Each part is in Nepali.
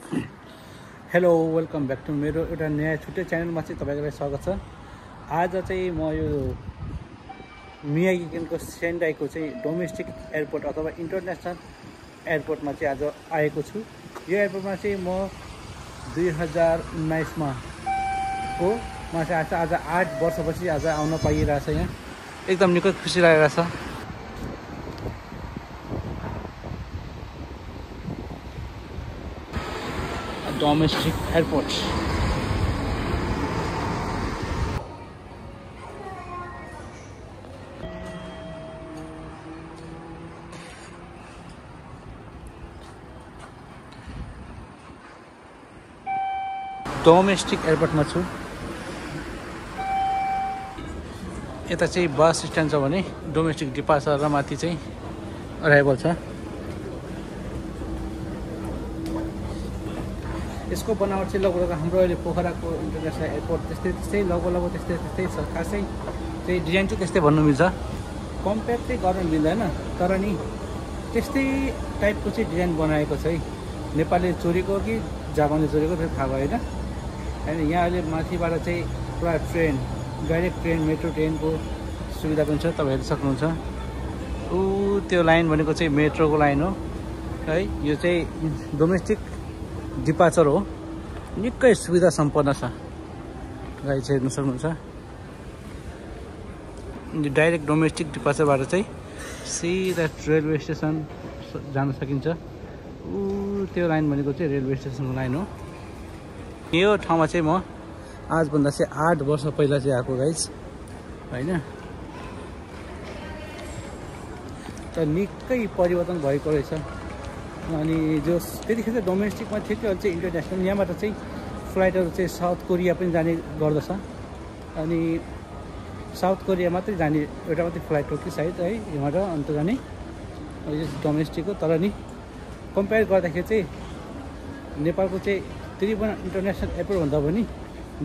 हेलो वेलकम ब्याक टु मेरो एउटा नयाँ छुट्टै च्यानलमा चाहिँ तपाईँलाई स्वागत छ। आज चाहिँ म यो मियागी केनको सेन्डाईको चाहिँ डोमेस्टिक एयरपोर्ट अथवा इन्टरनेसनल एयरपोर्टमा चाहिँ आज आएको छु। यो एयरपोर्टमा चाहिँ म 2019मा चाहिँ आज 8 वर्षपछि आज आउन पाइरहेछ। यहाँ एकदम निकै खुसी लागिरहेछ। डोमेस्टिक एयरपोर्ट डोमेस्टिक एयरपोर्टमा छु। यता चाहिँ बस स्ट्यान्ड छ भने डोमेस्टिक डिपार्चर र माथि चाहिँ अराइभल छ। यसको बनावट चाहिँ लगभग हाम्रो अहिले पोखराको इन्टरनेसनल एयरपोर्ट त्यस्तै लगभग त्यस्तै छ। खासै चाहिँ डिजाइन चाहिँ त्यस्तै भन्नु मिल्छ, कम्पेयर चाहिँ गर्न मिल्दैन। तर नि त्यस्तै टाइपको चाहिँ डिजाइन बनाएको छ है। नेपालले चोरेको कि जापानले चोरेको त्यो थाहा भएन। होइन, यहाँ अहिले माथिबाट चाहिँ पुरा ट्रेन, डाइरेक्ट ट्रेन, मेट्रो ट्रेनको सुविधा पनि छ। तपाईँ हेर्न सक्नुहुन्छ। त्यो लाइन भनेको चाहिँ मेट्रोको लाइन हो है। यो चाहिँ डोमेस्टिक डिपार्चर हो। निकै सुविधा सम्पन्न छ। गाडी चाहिँ हेर्न सक्नुहुन्छ। डाइरेक्ट डोमेस्टिक डिपार्चरबाट चाहिँ सिधा रेलवे स्टेसन जान सकिन्छ। त्यो लाइन भनेको चाहिँ रेलवे स्टेसनको लाइन हो। यो ठाउँमा चाहिँ म आजभन्दा चाहिँ 8 वर्ष पहिला चाहिँ आएको गाइज होइन। त निकै परिवर्तन भएको रहेछ। अनि जो त्यतिखेर चाहिँ डोमेस्टिकमा थियो कि अहिले चाहिँ इन्टरनेसनल। यहाँबाट चाहिँ फ्लाइटहरू चाहिँ साउथ कोरिया पनि जाने गर्दछ। अनि साउथ कोरिया मात्रै जाने एउटा मात्रै फ्लाइट हो कि सायद है यहाँबाट अन्त जाने डोमेस्टिक हो। तर नि कम्पेयर गर्दाखेरि चाहिँ नेपालको चाहिँ त्रिभुवन इन्टरनेसनल एयरपोर्ट भन्दा पनि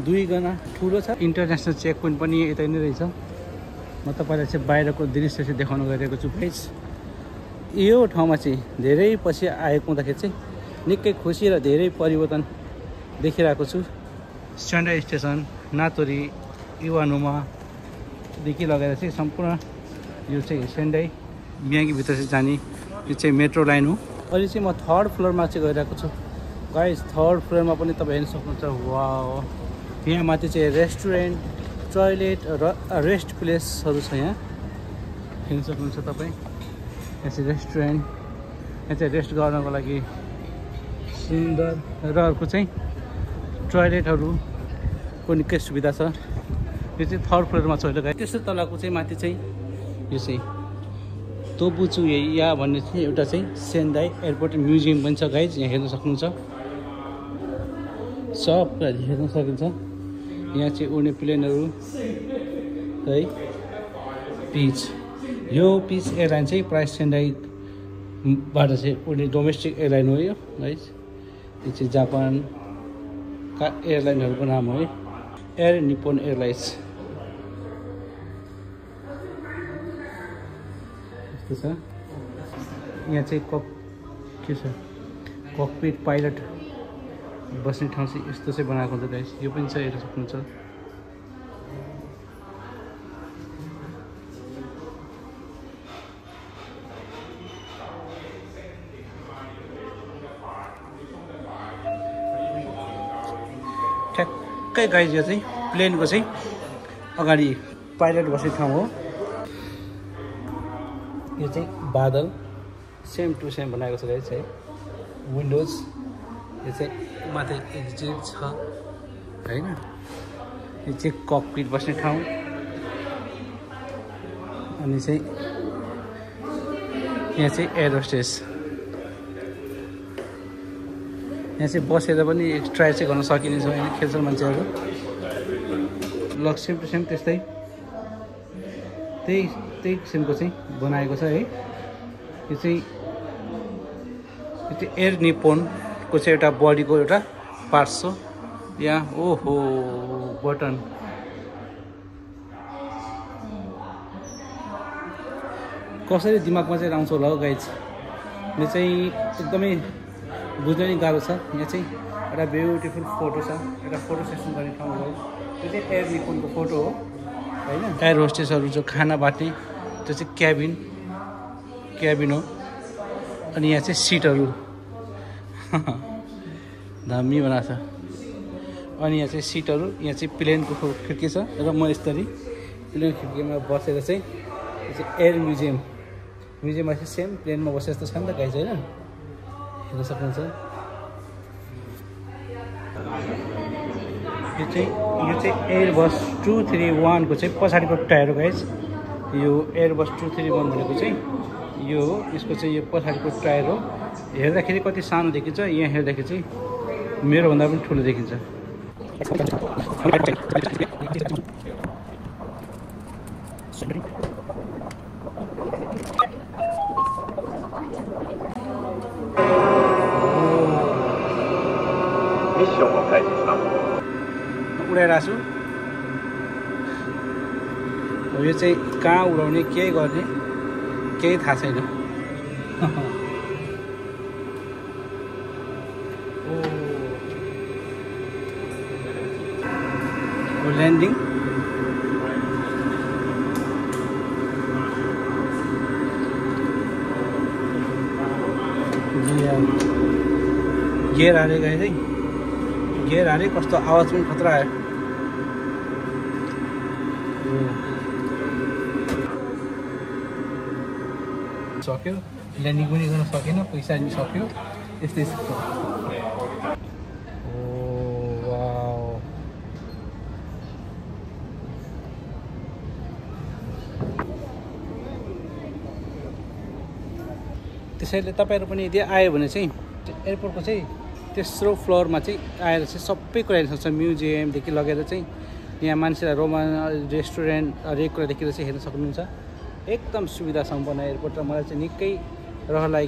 2 गुणा ठुलो छ। इन्टरनेसनल चेक पोइन्ट पनि यतै नै रहेछ। म तपाईँलाई चाहिँ बाहिरको दृश्य चाहिँ देखाउन गइरहेको छु। प्लिज यो ठाउँमा चाहिँ धेरै पछि आएको हुँदाखेरि चाहिँ निकै खुसी र धेरै परिवर्तन देखिरहेको छु। सेन्डाई स्टेसन, नातोरी, इवानुमादेखि लगेर चाहिँ सम्पूर्ण यो चाहिँ सेन्डाई मियागीभित्र चाहिँ जाने यो चाहिँ मेट्रो लाइन हो। अहिले चाहिँ म 3rd फ्लोरमा चाहिँ गइरहेको छु गाइस। 3rd फ्लोरमा पनि तपाईँ हेर्न सक्नुहुन्छ। वाउ, यहाँ माथि चाहिँ रेस्टुरेन्ट, टोयलेट र रेस्ट प्लेसहरू छ। यहाँ हेर्न सक्नुहुन्छ तपाईँ। यहाँ चाहिँ रेस्टुरेन्ट, यहाँ चाहिँ रेस्ट गर्नको लागि सुन्दर र अर्को चाहिँ टोयलेटहरूको निकै सुविधा छ। यो चाहिँ 3rd फ्लोरमा छ। त्यसै तलको चाहिँ माथि चाहिँ यो चाहिँ तोबुचु या भन्ने चाहिँ एउटा चाहिँ सेन्डाई एयरपोर्ट म्युजियम पनि छ गाइज। यहाँ हेर्न सक्नुहुन्छ। सब हेर्न सकिन्छ। यहाँ चाहिँ उड्ने प्लेनहरू है। पिच, यो पिच एयरलाइन चाहिँ प्राइस सेन्डाईबाट चाहिँ उड्ने डोमेस्टिक एयरलाइन हो यो गाइज। यो चाहिँ जापानका एयरलाइनहरूको नाम हो है, एयर निप्पोन एयरलाइन्स। यस्तो छ। यहाँ चाहिँ के छ, ककपिट पाइलट बस्ने ठाउँ चाहिँ यस्तो चाहिँ बनाएको हुन्छ गाइस। यो पनि छ, हेर्न सक्नुहुन्छ। ठ्याक्कै गाइस यो चाहिँ प्लेनको चाहिँ अगाडि पाइलट बस्ने ठाउँ हो। यो चाहिँ बादल सेम टु सेम बनाएको छ गाइस है। विन्डोज, यो चाहिँ माथि एक्जिट छ होइन। यो चाहिँ ककपिट बस्ने ठाउँ। अनि चाहिँ यहाँ चाहिँ एयर होस्टेस। यहाँ चाहिँ बसेर पनि ट्राई चाहिँ गर्न सकिनेछ होइन, खेल्छन् मान्छेहरू। लक सेम टु सेम त्यस्तै त्यही किसिमको चाहिँ बनाएको छ है। यो चाहिँ एयर निप्पोनको चाहिँ एउटा बडीको एउटा पार्ट्स हो। यहाँ ओहो बटन, कसरी दिमागमा चाहिँ आउँछ होला हो गाइज। यो चाहिँ एकदमै बुझ्न नि गाह्रो छ। यहाँ चाहिँ एउटा ब्युटिफुल फोटो छ, एउटा फोटो सेसन गर्ने ठाउँ हो। त्यो चाहिँ एयर निपोनको फोटो हो होइन। एयर होस्टेसहरू जो खाना बाट्ने त्यो चाहिँ क्याबिन हो। अनि यहाँ चाहिँ सिटहरू दामी बनाएको छ। अनि यहाँ चाहिँ सिटहरू, यहाँ चाहिँ प्लेनको खिड्की छ र म यसरी प्लेन खिड्कीमा बसेर चाहिँ यो चाहिँ एयर म्युजियममा चाहिँ सेम प्लेनमा बसे जस्तो छ नि त गाइज होइन, हेर्न सक्नुहुन्छ। यो चाहिँ एयरबस 231 को चाहिँ पछाडिको टायर हो गाइज। यो एयरबस 231 भनेको चाहिँ यो हो, यसको चाहिँ यो पछाडिको टायर हो। हेर्दाखेरि कति सानो देखिन्छ, यहाँ हेर्दाखेरि चाहिँ मेरोभन्दा पनि ठुलो देखिन्छ। उडाइरहेको छु। यो चाहिँ कहाँ उडाउने के गर्ने केही थाहा छैन। ल्यान्डिङ गियर हाले गए है, गियर हाले कस्तो आवाज पनि खतरा आयो। सक्यो ल्यान्डिङ पनि गर्न सकेन, पैसा पनि सक्यो, यस्तै छ। त्यसैले तपाईँहरू पनि यदि आयो भने चाहिँ एयरपोर्टको चाहिँ तेस्रो फ्लोरमा चाहिँ आएर चाहिँ सबै कुरा हेर्न सक्छ। म्युजियमदेखि लगेर चाहिँ यहाँ मान्छेलाई रोमन रेस्टुरेन्ट हरेक कुरा देखेर चाहिँ हेर्न सक्नुहुन्छ। एकदम सुविधा सम्पन्न एयरपोर्ट र मलाई चाहिँ निकै रहर लाग्यो।